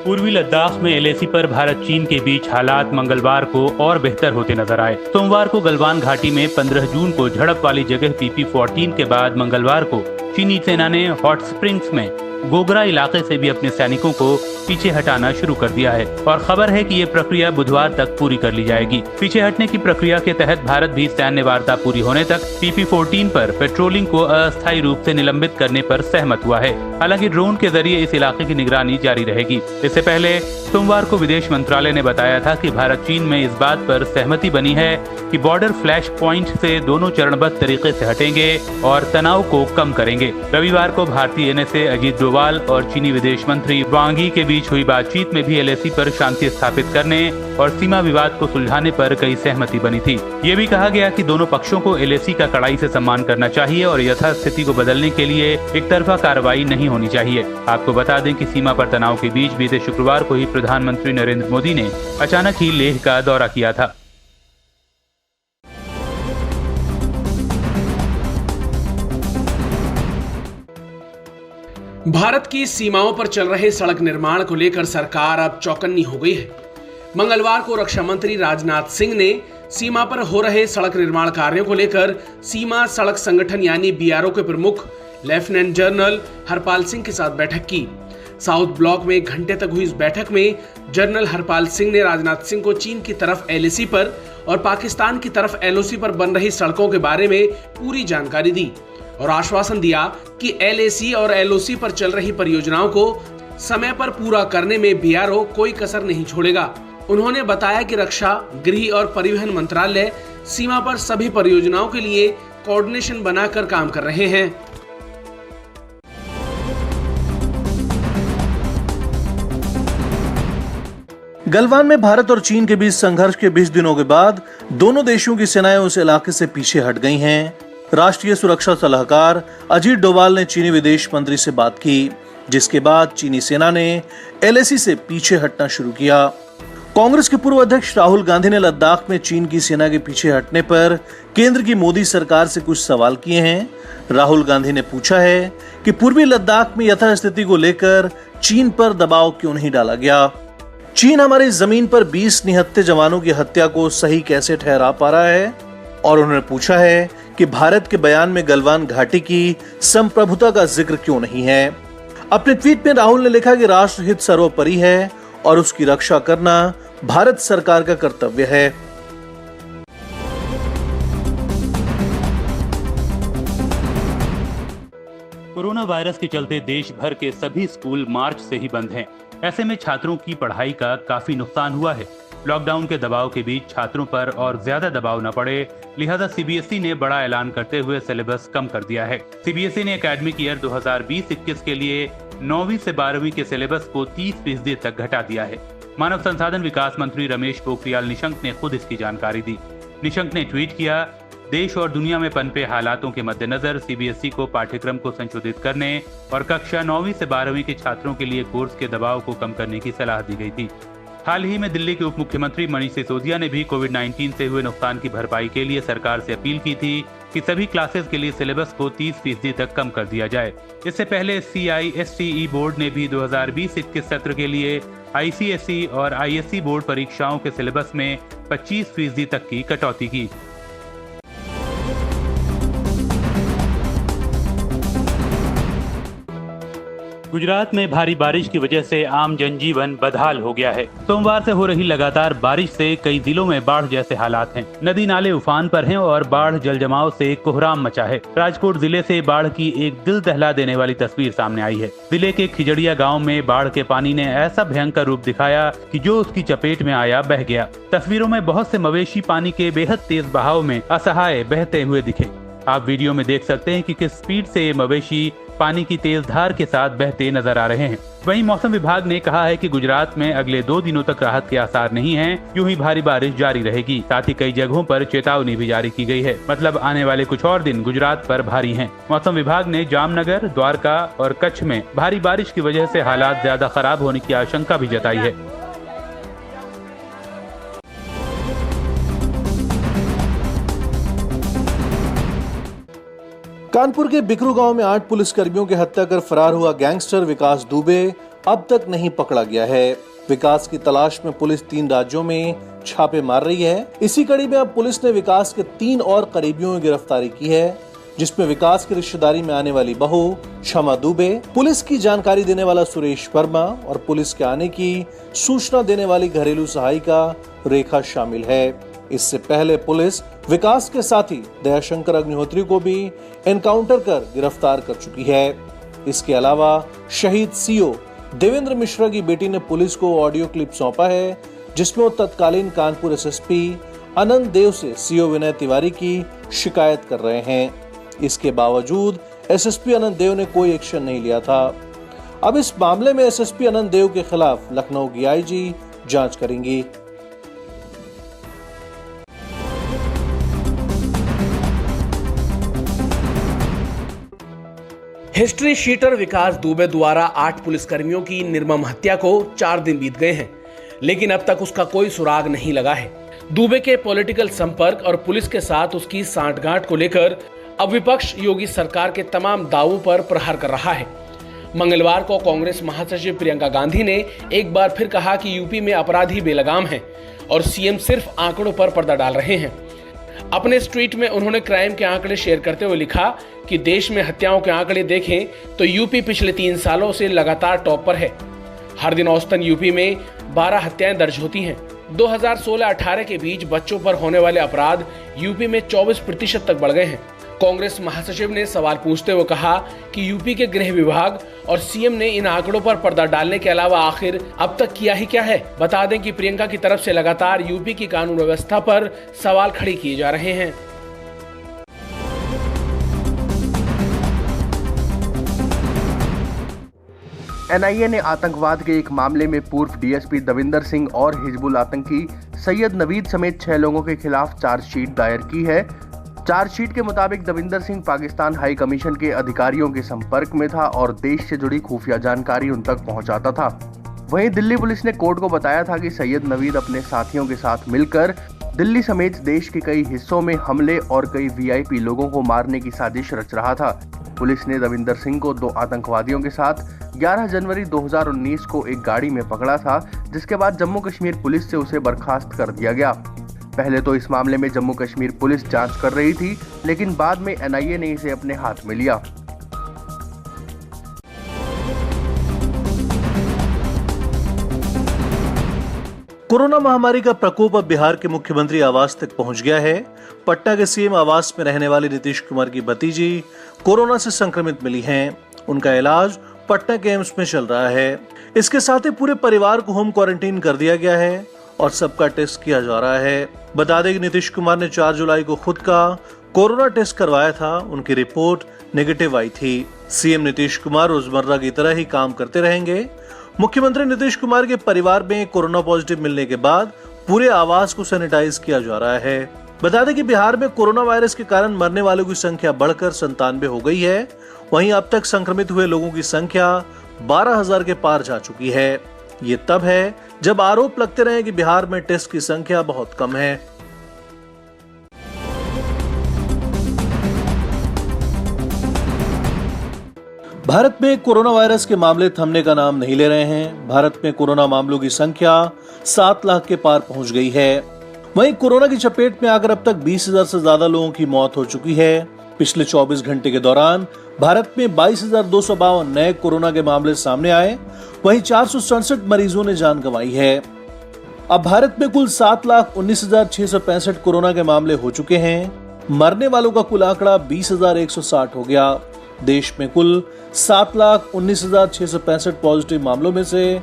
पूर्वी लद्दाख में एलएसी पर भारत चीन के बीच हालात मंगलवार को और बेहतर होते नजर आए। सोमवार को गलवान घाटी में 15 जून को झड़प वाली जगह PP-14 के बाद मंगलवार को चीनी सेना ने हॉट स्प्रिंग्स में गोगरा इलाके से भी अपने सैनिकों को पीछे हटाना शुरू कर दिया है और खबर है कि ये प्रक्रिया बुधवार तक पूरी कर ली जाएगी। पीछे हटने की प्रक्रिया के तहत भारत भी सैन्य वार्ता पूरी होने तक PP-14 पर पेट्रोलिंग को अस्थायी रूप से निलंबित करने पर सहमत हुआ है। हालांकि ड्रोन के जरिए इस इलाके की निगरानी जारी रहेगी। इससे पहले सोमवार को विदेश मंत्रालय ने बताया था कि भारत चीन में इस बात पर सहमति बनी है कि बॉर्डर फ्लैश पॉइंट से दोनों चरणबद्ध तरीके से हटेंगे और तनाव को कम करेंगे। रविवार को भारतीय NSA अजीत डोवाल और चीनी विदेश मंत्री वांग यी के बीच हुई बातचीत में भी LAC पर शांति स्थापित करने और सीमा विवाद को सुलझाने पर कई सहमति बनी थी। ये भी कहा गया कि दोनों पक्षों को LAC का कड़ाई से सम्मान करना चाहिए और यथास्थिति को बदलने के लिए एक तरफा कार्रवाई नहीं होनी चाहिए। आपको बता दें कि सीमा पर तनाव के बीच बीते शुक्रवार को ही प्रधानमंत्री नरेंद्र मोदी ने अचानक ही लेह का दौरा किया था। भारत की सीमाओं पर चल रहे सड़क निर्माण को लेकर सरकार अब चौकन्नी हो गई है। मंगलवार को रक्षा मंत्री राजनाथ सिंह ने सीमा पर हो रहे सड़क निर्माण कार्यों को लेकर सीमा सड़क संगठन यानी BRO के प्रमुख लेफ्टिनेंट जनरल हरपाल सिंह के साथ बैठक की। साउथ ब्लॉक में 1 घंटे तक हुई इस बैठक में जनरल हरपाल सिंह ने राजनाथ सिंह को चीन की तरफ LAC पर और पाकिस्तान की तरफ LOC पर बन रही सड़कों के बारे में पूरी जानकारी दी और आश्वासन दिया कि LAC और LOC पर चल रही परियोजनाओं को समय पर पूरा करने में BRO कोई कसर नहीं छोड़ेगा। उन्होंने बताया कि रक्षा, गृह और परिवहन मंत्रालय सीमा पर सभी परियोजनाओं के लिए कोऑर्डिनेशन बनाकर काम कर रहे हैं। गलवान में भारत और चीन के बीच संघर्ष के 20 दिनों के बाद दोनों देशों की सेनाएं उस इलाके से पीछे हट गई हैं। राष्ट्रीय सुरक्षा सलाहकार अजीत डोवाल ने चीनी विदेश मंत्री से बात की, जिसके बाद चीनी सेना ने LAC से पीछे हटना शुरू किया। कांग्रेस के पूर्व अध्यक्ष राहुल गांधी ने लद्दाख में चीन की सेना के पीछे हटने पर केंद्र की मोदी सरकार से कुछ सवाल किए हैं। राहुल गांधी ने पूछा है कि पूर्वी लद्दाख में यथास्थिति को लेकर चीन पर दबाव क्यों नहीं डाला गया। चीन हमारी जमीन पर 20 निहत्थे जवानों की हत्या को सही कैसे ठहरा पा रहा है, और उन्होंने पूछा है कि भारत के बयान में गलवान घाटी की संप्रभुता का जिक्र क्यों नहीं है। अपने ट्वीट में राहुल ने लिखा कि राष्ट्रहित सर्वोपरि है और उसकी रक्षा करना भारत सरकार का कर्तव्य है। कोरोना वायरस के चलते देश भर के सभी स्कूल मार्च से ही बंद हैं। ऐसे में छात्रों की पढ़ाई का काफी नुकसान हुआ है। लॉकडाउन के दबाव के बीच छात्रों पर और ज्यादा दबाव न पड़े, लिहाजा CBSE ने बड़ा ऐलान करते हुए सिलेबस कम कर दिया है। CBSE ने एकेडमिक ईयर 2020-21 के लिए 9वीं से 12वीं के सिलेबस को 30% तक घटा दिया है। मानव संसाधन विकास मंत्री रमेश पोखरियाल निशंक ने खुद इसकी जानकारी दी। निशंक ने ट्वीट किया, देश और दुनिया में पनपे हालातों के मद्देनजर CBSE को पाठ्यक्रम को संशोधित करने और कक्षा 9वीं से 12वीं के छात्रों के लिए कोर्स के दबाव को कम करने की सलाह दी गई थी। हाल ही में दिल्ली के उप मुख्यमंत्री मनीष सिसोदिया ने भी कोविड-19 से हुए नुकसान की भरपाई के लिए सरकार से अपील की थी कि सभी क्लासेस के लिए सिलेबस को 30% तक कम कर दिया जाए। इससे पहले CISTE बोर्ड ने भी 2020-21 सत्र के लिए ICSE और ISC बोर्ड परीक्षाओं के सिलेबस में 25% तक की कटौती की। गुजरात में भारी बारिश की वजह से आम जनजीवन बदहाल हो गया है। सोमवार से हो रही लगातार बारिश से कई जिलों में बाढ़ जैसे हालात हैं। नदी नाले उफान पर हैं और बाढ़ जल जमाव से कोहराम मचा है। राजकोट जिले से बाढ़ की एक दिल दहला देने वाली तस्वीर सामने आई है। जिले के खिजड़िया गांव में बाढ़ के पानी ने ऐसा भयंकर रूप दिखाया कि जो उसकी चपेट में आया बह गया। तस्वीरों में बहुत से मवेशी पानी के बेहद तेज बहाव में असहाय बहते हुए दिखे। आप वीडियो में देख सकते हैं कि किस स्पीड से ये मवेशी पानी की तेज धार के साथ बहते नजर आ रहे हैं। वहीं मौसम विभाग ने कहा है कि गुजरात में अगले 2 दिनों तक राहत के आसार नहीं हैं। यूं ही भारी बारिश जारी रहेगी। साथ ही कई जगहों पर चेतावनी भी जारी की गई है। मतलब आने वाले कुछ और दिन गुजरात पर भारी हैं। मौसम विभाग ने जामनगर, द्वारका और कच्छ में भारी बारिश की वजह से हालात ज्यादा खराब होने की आशंका भी जताई है। कानपुर के बिकरू गांव में 8 पुलिसकर्मियों की हत्या कर फरार हुआ गैंगस्टर विकास दुबे अब तक नहीं पकड़ा गया है। विकास की तलाश में पुलिस 3 राज्यों में छापे मार रही है। इसी कड़ी में अब पुलिस ने विकास के 3 और करीबियों की गिरफ्तारी की है, जिसमें विकास की रिश्तेदारी में आने वाली बहू क्षमा दुबे, पुलिस की जानकारी देने वाला सुरेश वर्मा और पुलिस के आने की सूचना देने वाली घरेलू सहायिका रेखा शामिल है। इससे पहले पुलिस विकास के साथी दयाशंकर अग्निहोत्री को भी एनकाउंटर कर गिरफ्तार कर चुकी है। इसके अलावा शहीद सीओ देवेंद्र मिश्रा की बेटी ने पुलिस को ऑडियो क्लिप सौंपा है, जिसमें वो तत्कालीन कानपुर एसएसपी अनंत देव से सीओ विनय तिवारी की शिकायत कर रहे हैं। इसके बावजूद एसएसपी अनंत देव ने कोई एक्शन नहीं लिया था। अब इस मामले में एसएसपी अनंत देव के खिलाफ लखनऊ की आईजी जांच करेंगी। हिस्ट्री शीटर विकास दुबे द्वारा 8 पुलिसकर्मियों की निर्मम हत्या को 4 दिन बीत गए हैं, लेकिन अब तक उसका कोई सुराग नहीं लगा है। दुबे के पॉलिटिकल संपर्क और पुलिस के साथ उसकी सांठगांठ को लेकर अब विपक्ष योगी सरकार के तमाम दावों पर प्रहार कर रहा है। मंगलवार को कांग्रेस महासचिव प्रियंका गांधी ने एक बार फिर कहा कि यूपी में अपराधी बेलगाम हैं और सीएम सिर्फ आंकड़ों पर पर्दा डाल रहे हैं। अपने इस ट्वीट में उन्होंने क्राइम के आंकड़े शेयर करते हुए लिखा कि देश में हत्याओं के आंकड़े देखें तो यूपी पिछले 3 सालों से लगातार टॉप पर है। हर दिन औसतन यूपी में 12 हत्याएं दर्ज होती हैं। 2016-18 के बीच बच्चों पर होने वाले अपराध यूपी में 24% तक बढ़ गए हैं। कांग्रेस महासचिव ने सवाल पूछते हुए कहा कि यूपी के गृह विभाग और सीएम ने इन आंकड़ों पर पर्दा डालने के अलावा आखिर अब तक किया ही क्या है। बता दें कि प्रियंका की तरफ से लगातार यूपी की कानून व्यवस्था पर सवाल खड़े किए जा रहे हैं। एनआईए ने आतंकवाद के एक मामले में पूर्व डीएसपी दविंदर सिंह और हिजबुल आतंकी सैयद नवीद समेत 6 लोगों के खिलाफ चार्जशीट दायर की है। चार्जशीट के मुताबिक दविंदर सिंह पाकिस्तान हाई कमीशन के अधिकारियों के संपर्क में था और देश से जुड़ी खुफिया जानकारी उन तक पहुंचाता था। वहीं दिल्ली पुलिस ने कोर्ट को बताया था कि सैयद नवीद अपने साथियों के साथ मिलकर दिल्ली समेत देश के कई हिस्सों में हमले और कई वीआईपी लोगों को मारने की साजिश रच रहा था। पुलिस ने दविंदर सिंह को 2 आतंकवादियों के साथ 11 जनवरी 2019 को एक गाड़ी में पकड़ा था, जिसके बाद जम्मू कश्मीर पुलिस से उसे बर्खास्त कर दिया गया। पहले तो इस मामले में जम्मू कश्मीर पुलिस जांच कर रही थी, लेकिन बाद में एनआईए ने इसे अपने हाथ में लिया। कोरोना महामारी का प्रकोप अब बिहार के मुख्यमंत्री आवास तक पहुंच गया है। पटना के सीएम आवास में रहने वाली नीतीश कुमार की भतीजी कोरोना से संक्रमित मिली हैं। उनका इलाज पटना के एम्स में चल रहा है। इसके साथ ही पूरे परिवार को होम क्वारंटीन कर दिया गया है और सबका टेस्ट किया जा रहा है। बता दें कि नीतीश कुमार ने 4 जुलाई को खुद का कोरोना टेस्ट करवाया था। उनकी रिपोर्ट नेगेटिव आई थी। सीएम नीतीश कुमार रोजमर्रा की तरह ही काम करते रहेंगे। मुख्यमंत्री नीतीश कुमार के परिवार में कोरोना पॉजिटिव मिलने के बाद पूरे आवास को सैनिटाइज किया जा रहा है। बता दें कि बिहार में कोरोना वायरस के कारण मरने वालों की संख्या बढ़कर 97 हो गई है। वहीं अब तक संक्रमित हुए लोगों की संख्या 12,000 के पार जा चुकी है। ये तब है जब आरोप लगते रहे कि बिहार में टेस्ट की संख्या बहुत कम है। भारत में कोरोना वायरस के मामले थमने का नाम नहीं ले रहे हैं। भारत में कोरोना मामलों की संख्या 7 लाख के पार पहुंच गई है। वहीं कोरोना की चपेट में आकर अब तक 20,000 से ज्यादा लोगों की मौत हो चुकी है। पिछले 24 घंटे के दौरान भारत में 22,252 नए कोरोना के मामले सामने आए। वहीं 467 मरीजों ने जान गंवाई है। अब भारत में कुल 7,19,665 कोरोना के मामले हो चुके हैं। मरने वालों का कुल आंकड़ा 20,160 हो गया। देश में कुल 7,19,665 पॉजिटिव मामलों में से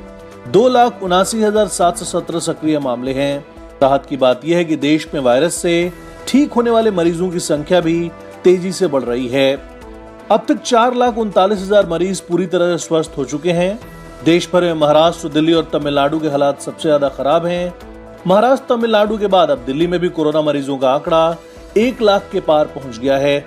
2,79,717 सक्रिय मामले हैं। राहत की बात यह है कि देश में वायरस से ठीक होने वाले मरीजों की संख्या भी तेजी से बढ़ रही है। अब तक 4,39,000 मरीज पूरी तरह से स्वस्थ हो चुके हैं। देश भर में महाराष्ट्र, दिल्ली और तमिलनाडु के हालात सबसे ज्यादा खराब हैं। महाराष्ट्र, तमिलनाडु के बाद अब दिल्ली में भी कोरोना मरीजों का आंकड़ा 1 लाख के पार पहुंच गया है।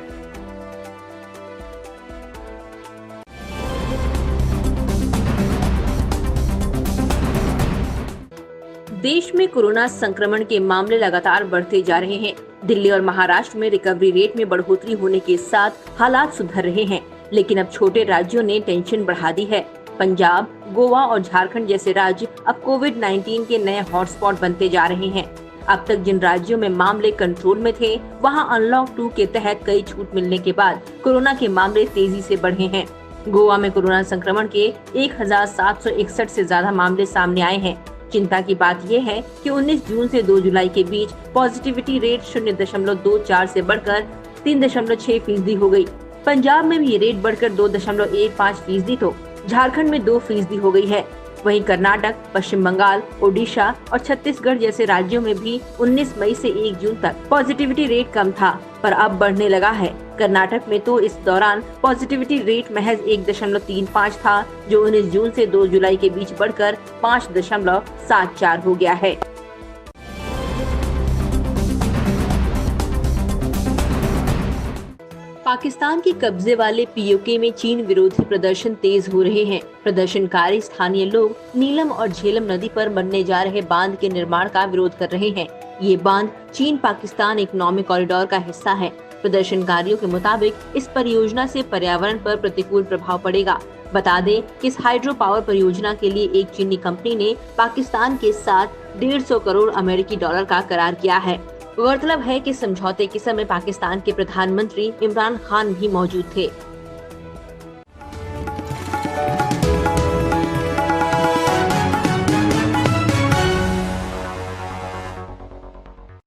देश में कोरोना संक्रमण के मामले लगातार बढ़ते जा रहे हैं। दिल्ली और महाराष्ट्र में रिकवरी रेट में बढ़ोतरी होने के साथ हालात सुधर रहे हैं, लेकिन अब छोटे राज्यों ने टेंशन बढ़ा दी है। पंजाब, गोवा और झारखंड जैसे राज्य अब कोविड-19 के नए हॉटस्पॉट बनते जा रहे हैं। अब तक जिन राज्यों में मामले कंट्रोल में थे, वहां अनलॉक 2 के तहत कई छूट मिलने के बाद कोरोना के मामले तेजी से बढ़े हैं। गोवा में कोरोना संक्रमण के 1761 से ज्यादा मामले सामने आए हैं। चिंता की बात यह है कि 19 जून से 2 जुलाई के बीच पॉजिटिविटी रेट 0.24 से बढ़कर 3.6% हो गई। पंजाब में भी ये रेट बढ़कर 2.15% तो झारखंड में 2% हो गई है। वहीं कर्नाटक, पश्चिम बंगाल, ओडिशा और छत्तीसगढ़ जैसे राज्यों में भी 19 मई से 1 जून तक पॉजिटिविटी रेट कम था, पर अब बढ़ने लगा है। कर्नाटक में तो इस दौरान पॉजिटिविटी रेट महज 1.35 था, जो 19 जून से 2 जुलाई के बीच बढ़कर 5.74 हो गया है। पाकिस्तान के कब्जे वाले पीओके में चीन विरोधी प्रदर्शन तेज हो रहे हैं। प्रदर्शनकारी स्थानीय लोग नीलम और झेलम नदी पर बनने जा रहे बांध के निर्माण का विरोध कर रहे हैं। ये बांध चीन पाकिस्तान इकोनॉमिक कॉरिडोर का हिस्सा है। प्रदर्शनकारियों के मुताबिक इस परियोजना से पर्यावरण पर प्रतिकूल प्रभाव पड़ेगा। बता दें कि इस हाइड्रो पावर परियोजना के लिए एक चीनी कंपनी ने पाकिस्तान के साथ 150 करोड़ अमेरिकी डॉलर का करार किया है। गौरतलब है कि समझौते के समय पाकिस्तान के प्रधानमंत्री इमरान खान भी मौजूद थे।